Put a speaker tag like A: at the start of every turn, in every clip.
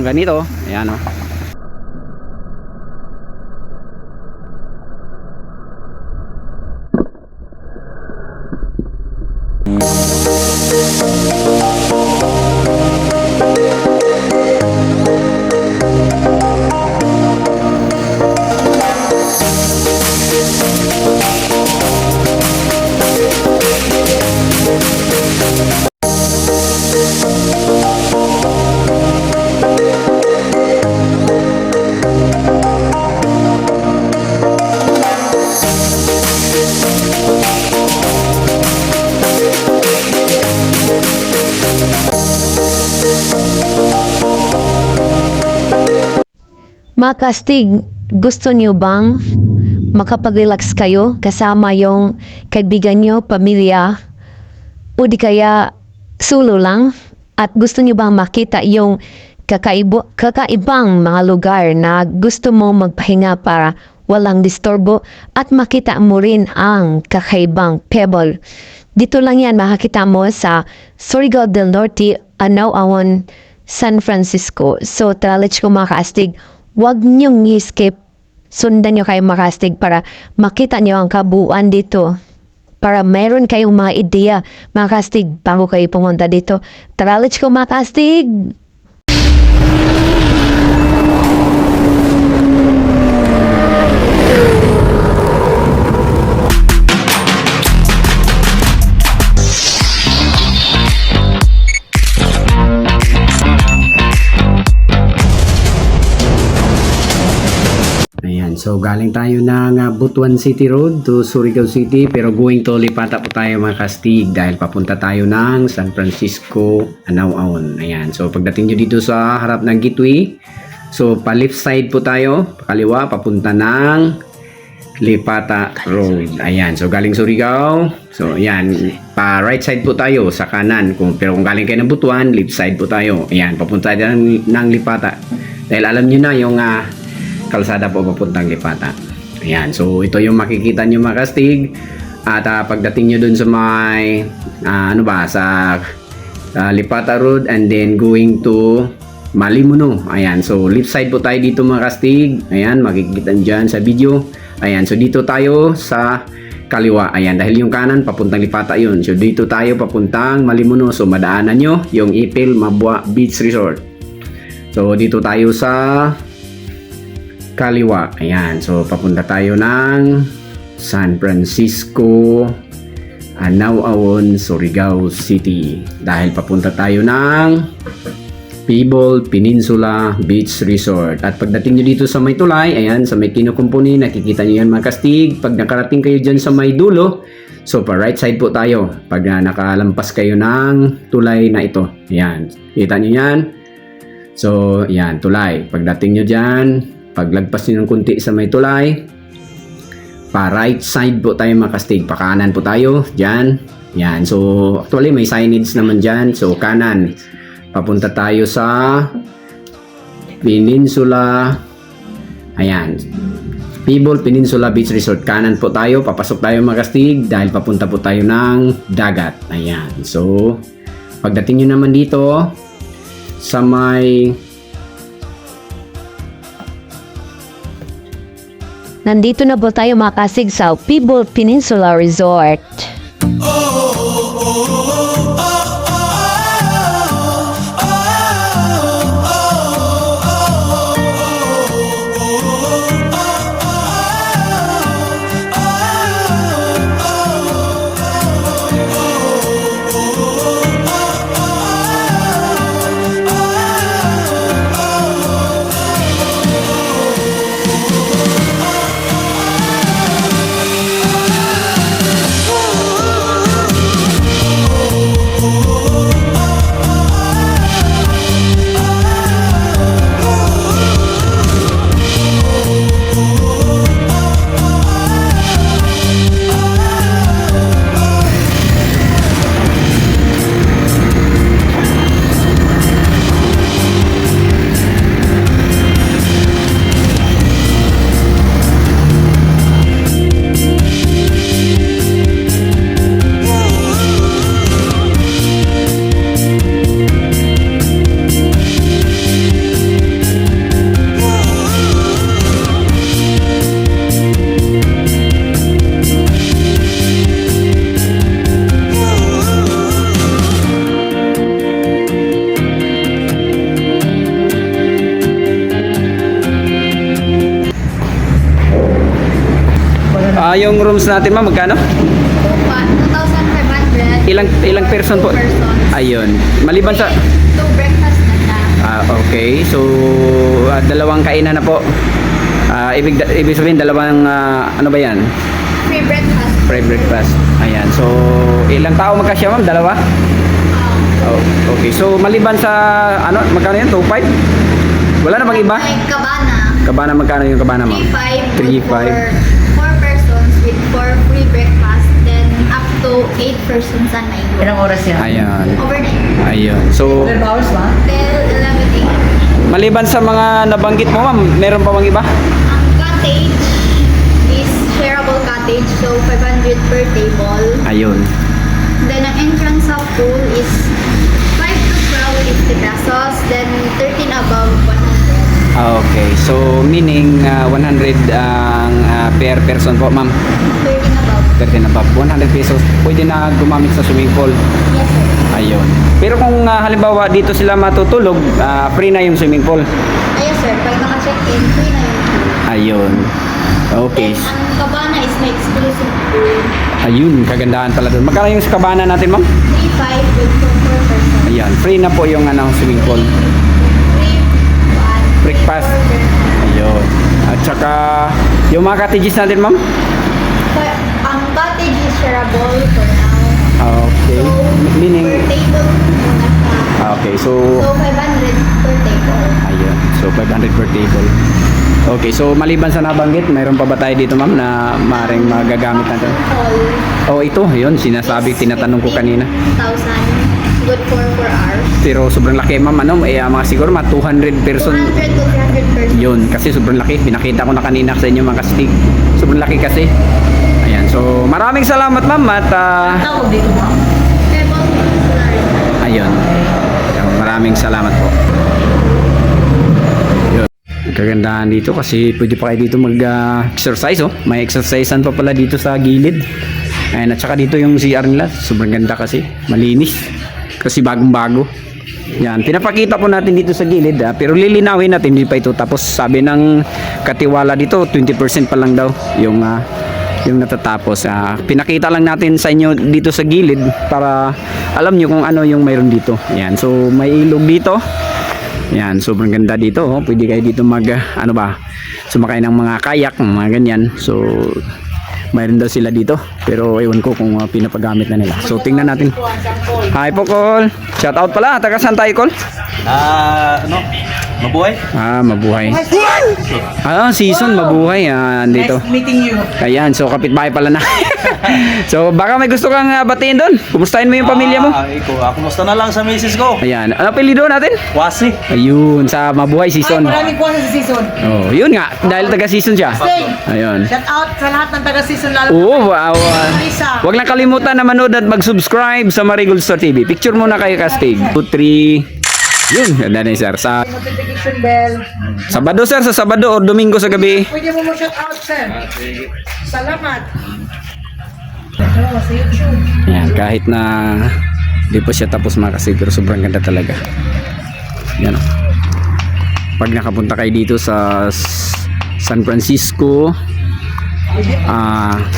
A: Ganito, ayan o.
B: Mga kastig, gusto niyo bang makapag-relax kayo kasama yung kaibigan niyo, pamilya, o di kaya solo lang? At gusto niyo bang makita yung kakaibang mga lugar na gusto mo magpahinga para walang disturbo at makita mo rin ang kakaibang pebble? Dito lang yan makakita mo sa Surigao del Norte, Anao-Awon, San Francisco. So, let's go mga kaastig. Huwag niyong i-skip. Sundan niyo kayo mga kaastig para makita niyo ang kabuuan dito. Para meron kayong mga ideya, mga kaastig, bago kayo pumunta dito. Let's go mga kaastig!
A: Ayan, so galing tayo ng Butuan City Road to Surigao City, pero going to Lipata po tayo mga kastig dahil papunta tayo ng San Francisco, Anao-Awon. Ayan, so pagdating nyo dito sa harap ng gateway, so pa left side po tayo, kaliwa papunta ng Lipata Road. Ayan, so galing Surigao, so ayan, pa right side po tayo sa kanan, pero kung galing kayo ng Butuan, left side po tayo. Ayan, papunta tayo ng Lipata dahil alam nyo na yung kalsada po papuntang Lipata. Ayan, so ito yung makikita nyo mga kastig. At pagdating nyo dun sa may sa Lipata Road and then going to Malimuno. Ayan, so left side po tayo dito mga kastig. Ayan, makikita dyan sa video. Ayan, so dito tayo sa kaliwa. Ayan, dahil yung kanan papuntang Lipata yun. So dito tayo papuntang Malimuno. So madaanan nyo yung Ipil Mabua Beach Resort. So dito tayo sa kaliwa. Ayan, so papunta tayo ng San Francisco, Anao-Awon, Surigao City. Dahil papunta tayo ng Pibol Peninsula Beach Resort. At pagdating nyo dito sa may tulay, ayan, sa may kinukumpuni, nakikita nyo yan mga kastig. Pag nakarating kayo dyan sa may dulo, so pa right side po tayo. Pag nakalampas kayo ng tulay na ito. Ayan, kita nyo yan. So, ayan, tulay. Pagdating nyo dyan, paglagpas nyo ng kunti sa may tulay, pa right side po tayo mga kastig, pa kanan po tayo dyan. Yan, so actually may signage naman dyan. So kanan, papunta tayo sa Peninsula, ayan, Pibol Peninsula Beach Resort. Kanan po tayo, papasok tayo mga kastig dahil papunta po tayo ng dagat. Ayan, so pagdating nyo naman dito sa may
B: Nandito na po tayo mga kastig sa Pibol Peninsula Resort.
A: Yung rooms natin ma'am, magkano?
C: 2,500.
A: Ilang person po?
C: Persons.
A: Ayun. Maliban sa...
C: 2 breakfast na na.
A: Okay. So, dalawang kainan na po. Ibig sabihin, dalawang, ano ba yan?
C: Free breakfast.
A: Free breakfast. Ayan. So, ilang tao magkasya ma'am? Dalawa? Oh, okay. So, maliban sa, ano, magkano yan? 2.5? Wala na bang iba?
C: May kabana.
A: Kabana, magkano yung kabana ma'am?
C: 3.5
A: 3.5.
C: for 4 persons with 4 free breakfast. Then up to 8 persons a night.
D: Ilang oras yan?
A: Ayan.
C: Overnight.
A: Ayun. So,
D: 12 hours ba?
C: Till 11 a.m.
A: maliban sa mga nabanggit mo ma'am, meron pa bang iba?
C: Ang cottage is shareable cottage. So 500 per table.
A: Ayun.
C: Then ang entrance sa pool is 5 to 12, 50 pesos. Then 13 above, 100.
A: Okay. So, meaning 100 ang per person po ma'am.
C: 13 above.
A: 13 above. 100 pesos. Pwede na gumamit sa swimming pool.
C: Yes, sir.
A: Ayun. Pero kung halimbawa dito sila matutulog, free na yung swimming pool.
C: Yes, sir. Pag naka-check-in, free na yung pool.
A: Ayun. Okay.
C: Then, ang cabana is may exclusive pool.
A: Ayun, kagandahan pala doon. Magkano yung sa kabana natin, ma'am?
C: 3.5 with 4 person.
A: Ayan, free na po yung swimming pool.
C: Free one.
A: Breakfast. Ayun. At saka, yung mga cottages natin, ma'am?
C: Ang cottage is shareable for now.
A: Okay.
C: So,
A: Meaning,
C: per table muna siya.
A: okay,
C: So, 500 per table.
A: ayun. So, 500 per table. Okay, so maliban sa nabanggit, mayroon pa ba tayo dito, ma'am, na maaaring magagamit natin?
C: Hall.
A: Oh, ito, yun, sinasabi, tinatanong ko kanina.
C: 1,000. Good for 4 hours.
A: Pero sobrang laki, ma'am, mga siguro, 200 person.
C: 200 to 300 persons.
A: Yun, kasi sobrang laki. Pinakita ko na kanina sa inyo mga kastig. Sobrang laki kasi. Ayan, so maraming salamat, ma'am, at
D: Tawag dito ba?
C: Pebble Peninsula.
A: ayun. Maraming salamat po. Yun. Ang kagandahan dito kasi pwede pa kayo dito mag-exercise, oh. May exercisean pa pala dito sa gilid. Ayan, at saka dito yung CR nila. Sobrang ganda kasi. Malinis. Kasi bagong-bago. Yan, pinapakita po natin dito sa gilid, pero lilinawin natin, hindi pa ito tapos. Sabi ng katiwala dito, 20% pa lang daw yung natatapos. Pinakita lang natin sa inyo dito sa gilid para alam nyo kung ano yung mayroon dito. Yan, so may ilog dito. Yan, sobrang ganda dito, oh. Pwede kayo dito sumakay ng mga kayak, mga ganyan. So mayroon daw sila dito, pero ewan ko kung pinapagamit na nila. So tingnan natin. Hi po, Col. Shout out pala. Taga saan tayo, Col?
E: Mabuhay?
A: Mabuhay. Season, mabuhay. Dito.
D: Nice meeting you.
A: Ayan, so kapitbahay pala na. So baka may gusto kang batiin doon. Kumustahin mo yung pamilya mo?
E: Kumusta na lang sa misis ko?
A: Ayan, ano apelyido natin?
E: Wasi.
A: Ayun, sa mabuhay
D: Ay,
A: season.
D: maraming kuha sa season.
A: Oh, yun nga, dahil taga season siya.
D: Stay.
A: Ayun.
D: Shout out sa lahat ng taga-season lalo.
A: Oo,
D: Lisa.
A: wag lang kalimutan na manood at mag-subscribe sa Marigold Star TV. Picture muna kayo, Kastig. 2, 3. Yun, ganda na sir. Sa
D: Notification bell.
A: Sabado, sir, sa Sabado o Domingo sa gabi.
D: Pwede mo shout out, sir. Salamat. Hello, sa YouTube.
A: Yan, kahit na di pa siya tapos makasig, pero sobrang ganda talaga. Yan o. Pag nakapunta kayo dito sa San Francisco,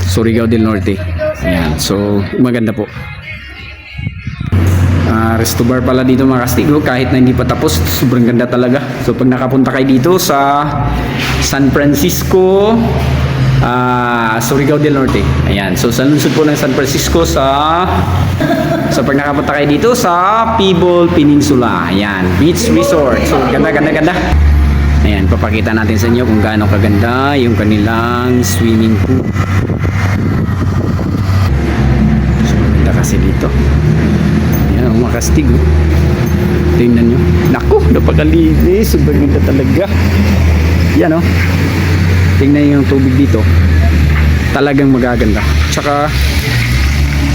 A: Surigao del Norte. Ayan, so maganda po. Resto bar pala dito mga kastigo, kahit na hindi pa tapos, sobrang ganda talaga. So pag nakapunta kayo dito sa San Francisco, Surigao del Norte, ayan, so sa lungsod po ng San Francisco, sa pag nakapunta kayo dito sa Pebble Peninsula, ayan, beach resort. So ganda. Ayan, papakita natin sa inyo kung gaano kaganda yung kanilang swimming pool. So ganda kasi dito. Ayan, mga kastig, oh. Tingnan nyo. Naku, napakalinis. Sobrang ganda talaga. Yan, oh. Tingnan nyo yung tubig dito. Talagang magaganda. Tsaka,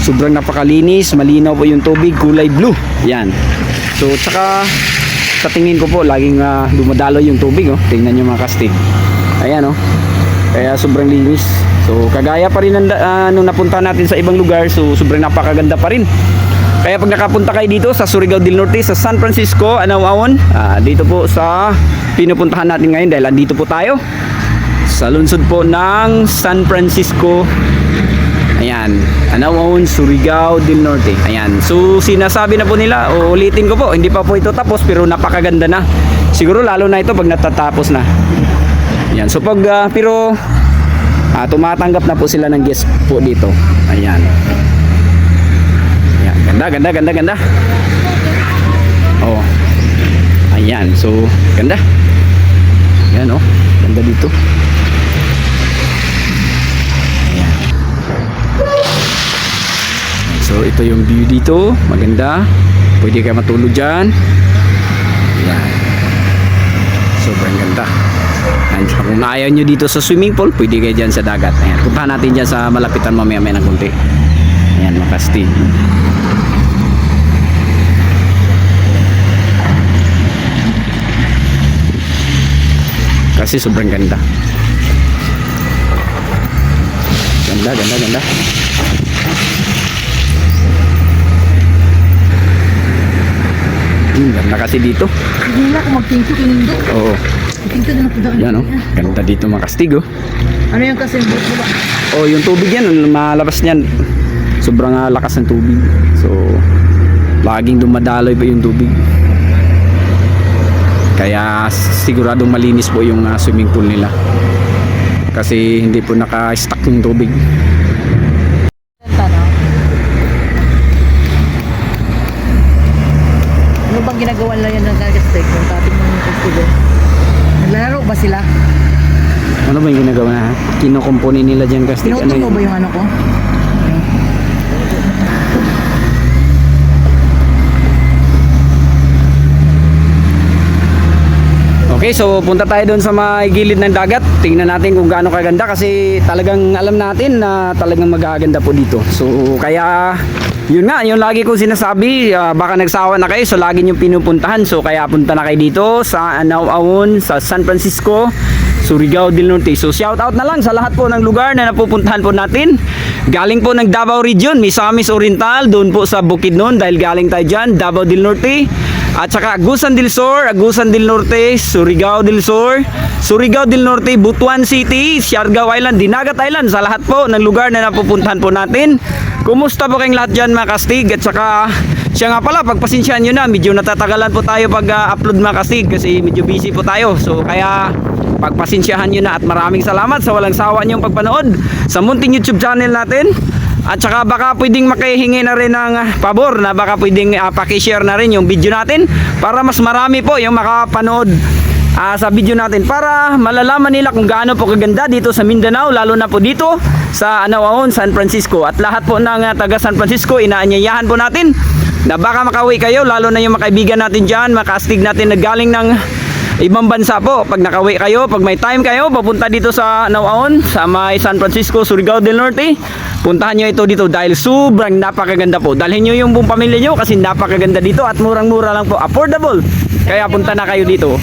A: sobrang napakalinis. Malinaw po yung tubig. Kulay blue. Yan. So, tsaka, sa tingin ko po, laging dumadalo yung tubig, oh. Tingnan nyo mga kastig. Ayan, oh. Kaya sobrang linis. So, kagaya pa rin nung napunta natin sa ibang lugar. So, sobrang napakaganda pa rin. Kaya pag nakapunta kayo dito sa Surigao del Norte, sa San Francisco, Anao-Aon, dito po sa pinupuntahan natin ngayon dahil andito po tayo sa lungsod po ng San Francisco. Ayan, Anawan, Surigao del Norte. Ayan, so sinasabi na po nila, ulitin ko po, hindi pa po ito tapos pero napakaganda na. Siguro lalo na ito pag natatapos na. Ayan, so pag tumatanggap na po sila ng guest po dito. Ayan. Ayan, ganda. Oh. Ayan, so ganda. Ayan oh, ganda dito. Ayan. So ito yung view dito, maganda. Pwede kayo matulog dyan. Ayan. Sobrang ganda. Ayan, kung ayaw nyo dito sa swimming pool, pwede kayo dyan sa dagat. Ayan, puntahan natin dyan sa malapitan mamaya ng konti. Ayan, Makastig. Kasi sobrang ganda. Ganda. Ganda kasi dito.
D: Hindi na ako mag-thank you kinindo.
A: Oo.
D: Thank you na po daw.
A: Yan oh. Ganda dito Makastig oh.
D: Ano yung kasi yung ba?
A: Oh, yung tubig yan, malabas niyan. Sobrang lakas ng tubig. So, laging dumadaloy pa yung tubig. Kaya siguradong malinis po yung swimming pool nila. Kasi hindi po naka-stuck yung tubig.
D: Ano bang ginagawa nila yan ng Gagasteg? Yung dating mga festival. Naglalaro ba sila?
A: Ano ba yung ginagawa na? Kinukumpuni nila dyan kasi
D: Tinutong mo ba yung ano ko?
A: Okay, so punta tayo doon sa may gilid ng dagat. Tingnan natin kung gaano kaganda kasi talagang alam natin na talagang magaganda po dito. So kaya yun nga, yung lagi kong sinasabi, baka nagsawa na kayo so lagi nyo pinupuntahan. So kaya punta na kayo dito sa Anawan, sa San Francisco, Surigao del Norte. So shout out na lang sa lahat po ng lugar na napupuntahan po natin. Galing po ng Davao Region, Misamis Oriental, doon po sa Bukidnon dahil galing tayo dyan, Davao del Norte. At saka Agusan del Sur, Agusan del Norte, Surigao del Sur, Surigao del Norte, Butuan City, Siargao Island, Dinagat Island, sa lahat po ng lugar na napupuntahan po natin. Kumusta po kayong lahat dyan Makastig? At saka siya nga pala, pagpasensyahan nyo na, medyo natatagalan po tayo pag-upload Makastig kasi medyo busy po tayo. So kaya pagpasensyahan nyo na at maraming salamat sa walang sawa nyong pagpanood sa munting YouTube channel natin. At saka baka pwedeng makihingi na rin ng pabor na baka pwedeng pakishare na rin yung video natin para mas marami po yung makapanood sa video natin para malalaman nila kung gaano po kaganda dito sa Mindanao, lalo na po dito sa Anawan, San Francisco. At lahat po ng taga San Francisco, inaanyayahan po natin na baka makauwi kayo, lalo na yung mga kaibigan natin dyan, Makastig natin na galing ng ibang bansa po. Pag nakauwi kayo, pag may time kayo, papunta dito sa Anawan, sa may San Francisco, Surigao del Norte, puntahan nyo ito dito dahil sobrang napakaganda po. Dalhin nyo yung buong pamilya nyo kasi napakaganda dito at murang-mura lang po, affordable. Kaya punta na kayo dito.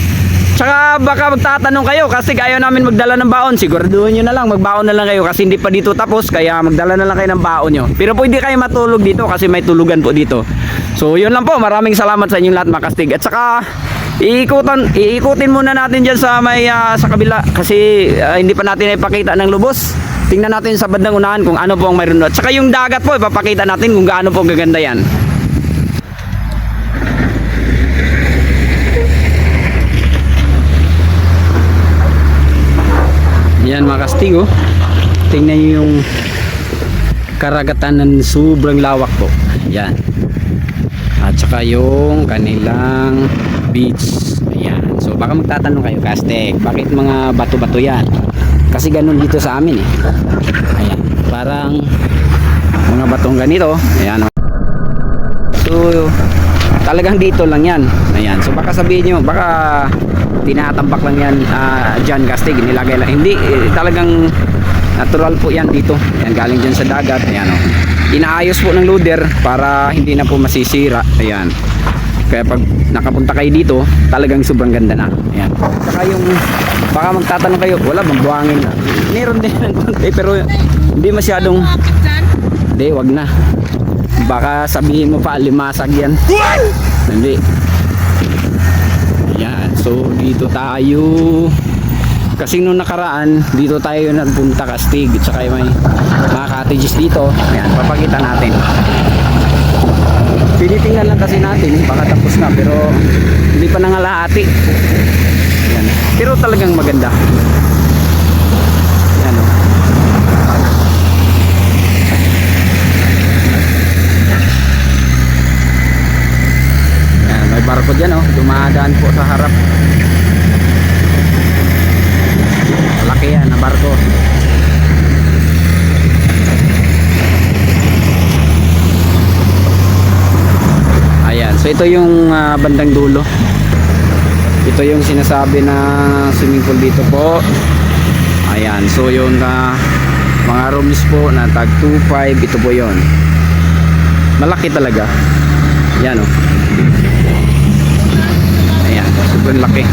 A: Tsaka baka magtatanong kayo kasi ayaw namin magdala ng baon. Siguraduhin nyo na lang, magbaon na lang kayo kasi hindi pa dito tapos. Kaya magdala na lang kayo ng baon nyo. Pero pwede kayo matulog dito kasi may tulugan po dito. So yun lang po, maraming salamat sa inyong lahat Makastig. At saka iikutin muna natin dyan sa may sa kabila kasi hindi pa natin ipakita ng lubos. Tingnan natin sa bandang unahan kung ano po ang mayroon doon. At saka yung dagat po, ipapakita natin kung gaano po gaganda yan. Yan Makastig oh. Tingnan nyo yung karagatan ng sobrang lawak po. Yan. At saka yung kanilang beach. Ayan. So baka magtatanong kayo, Kastek, bakit mga bato-bato yan? Kasi ganun dito sa amin eh. Ayan. Parang mga batong ganito. Ayan. So talagang dito lang yan. Ayan. So baka sabihin nyo, baka tinatambak lang yan dyan Kastek, nilagay lang. Hindi, talagang natural po yan dito. Ayan, galing dyan sa dagat. Ayan o. Inaayos po ng loader para hindi na po masisira. Ayan. Kaya pag nakapunta kayo dito, talagang sobrang ganda na. Ayan. Saka yung, baka magtatanong kayo, wala bang buhangin? Meron din ng konti, pero hindi masyadong, hindi, wag na. Baka sabihin mo pa, limasag yan. Hindi. Ayan. So, dito tayo. Kasi nung nakaraan, dito tayo nagpunta Kastig. At saka may mga cottages dito. Ayan, papakita natin. Pinitingnan lang kasi natin, baka tapos na, pero hindi pa nangalahati. Ayan. Pero talagang maganda. Ayan, oh. Ayan, may barko dyan, oh. Dumadaan po sa harap. Laki yan na barko. Ayan, so ito yung bandang dulo. Ito yung sinasabi na swimming pool dito po. Ayan, so yung mga rooms po na tag 2.5, ito po yon. Malaki talaga. Ayan, oh. Ayan, sobrang laki.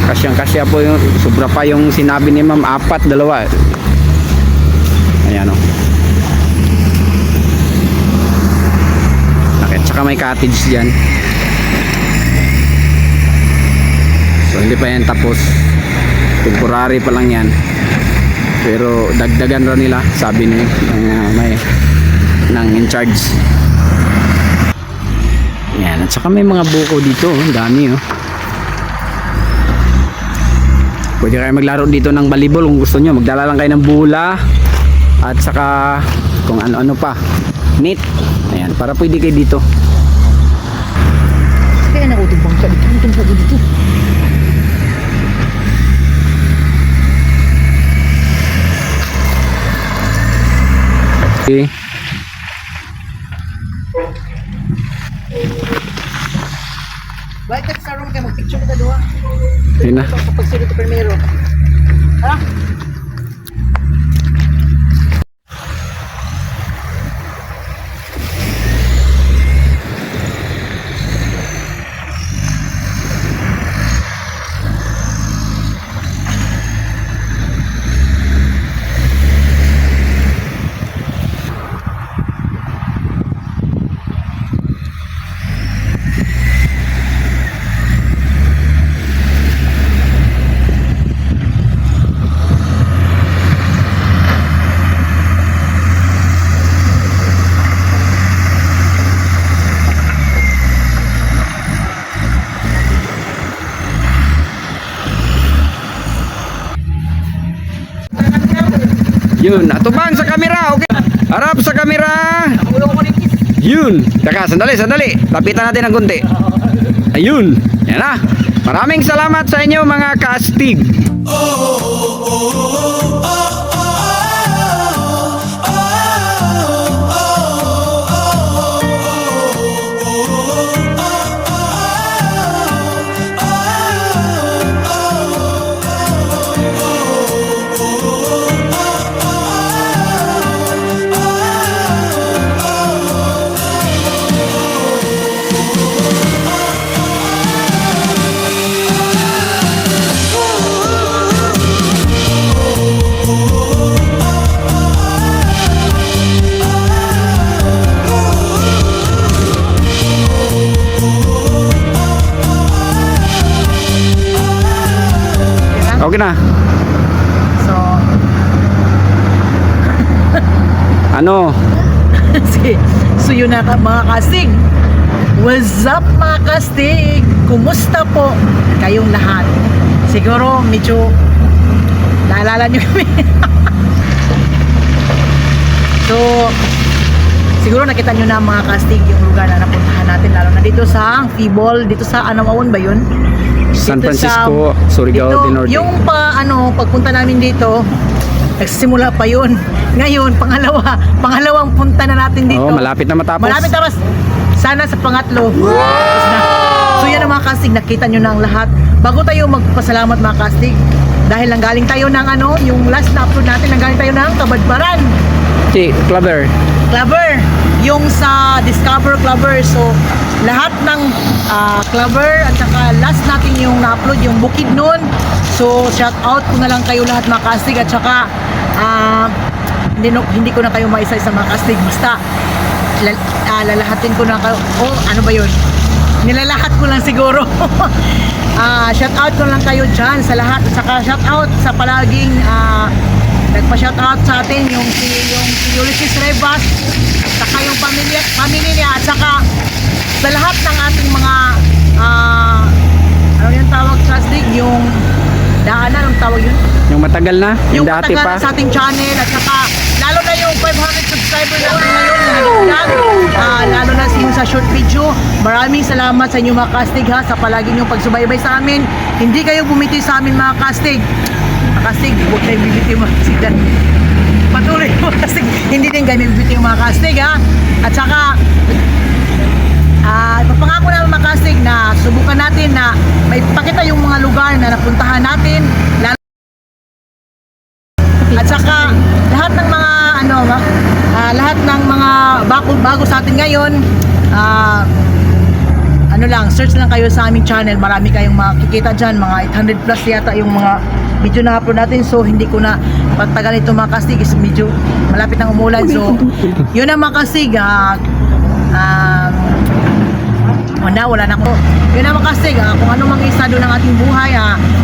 A: Kasyang-kasya po yung, sobra pa yung sinabi ni ma'am, 4, 2. Ayan, oh. Laki, tsaka may cottage dyan. So hindi pa yan tapos, temporary pa lang yan, pero dagdagan rin nila, sabi ni may nang in charge. Yan, at saka may mga buko dito, ang dami, oh. Pwede kayo maglaro dito ng volleyball kung gusto nyo. Magdala lang kayo ng bula at saka kung ano-ano pa, net. Ayan, para pwede kayo dito.
D: Kaya nakutubang ka dito. Utong ko dito.
A: Okay.
D: Bakit sa room kayo mag-picture kita doon?
A: Yun na.
D: Kapag sila ito primero. Ha?
A: Yun, atubang sa kamera, okay? Harap sa kamera. Yun. Teka, sandali. Lapitan natin ng konti. Ayun. Yan na. Maraming salamat sa inyo mga Kastig. Okay na.
D: So,
A: Ano?
D: so yun na mga kastig. What's up mga kastig? Kumusta po kayong lahat? Siguro medyo naalala nyo kami. So, siguro nakita nyo na mga kastig yung lugar na napuntahan natin, lalo na dito sa Fibol, dito sa Anawon ba yun?
A: San
D: Dito
A: Francisco, Surigao
D: dito,
A: del Norte.
D: yung pagpunta namin dito, nagsisimula pa yun. Ngayon, pangalawang punta na natin dito.
A: Oh, malapit na matapos.
D: Malapit na mas. Sana sa pangatlo. Wow! So yan ang mga kastig, nakita nyo na ang lahat. Bago tayo magpasalamat mga kastig, dahil nanggaling tayo ng yung last na upload natin, nanggaling tayo ng Kabadbaran.
A: Si Clover.
D: Clubber, yung sa Discover Clubber. So lahat ng Clubber at saka last natin yung na-upload yung Bukid noon. So shout out ko na lang kayo lahat mga kastig, at saka hindi ko na kayo maisa-isa mga kastig, basta lalahatin ko na kayo. Oh, ano ba yun? Nilalahat ko lang siguro. shout out ko lang kayo dyan sa lahat. Saka shout out sa palaging nagpa-shout out sa atin yung si Ulysses Rebas, saka yung pamilya niya, at saka sa lahat ng ating mga ano yung tawag sa Kastig, yung daanan, anong tawag yun?
A: Yung matagal na, yung dati
D: matagal
A: pa.
D: na sa ating channel, at saka lalo na yung 500 subscriber natin ngayon na nagigyan, lalo na yung sa short video. Maraming salamat sa inyo mga Kastig ha, sa palagi niyong pagsubaybay sa amin. Hindi kayo bumiti sa amin mga Kastig. Mga Kastig, huwag kayo bibiti mga Kastig. Patuloy mga Kastig, hindi din kayo bibiti mga Kastig ha. At saka ipapangako namin mga Kastig na subukan natin na may pakita yung mga lugar na napuntahan natin, lalo at saka lahat ng mga lahat ng mga bago sa atin ngayon, search lang kayo sa aming channel. Marami kayong makikita dyan, mga 800 plus yata yung mga video na upload natin. So hindi ko na pagtagal ito mga Kastig, is medyo malapit ng umulan. So yun ang mga Kastig, wala na ko. Yun ang mga Kastig, kung ano mang estado ng ating buhay,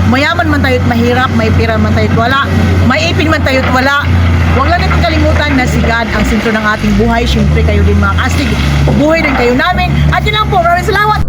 D: mayaman man tayo't mahirap, may pira man tayo't wala, may ipin man tayo't wala, huwag lang natin kalimutan na si God ang sentro ng ating buhay. Siyempre kayo din mga Kastig, buhay din kayo namin. At yun lang po, maraming salamat.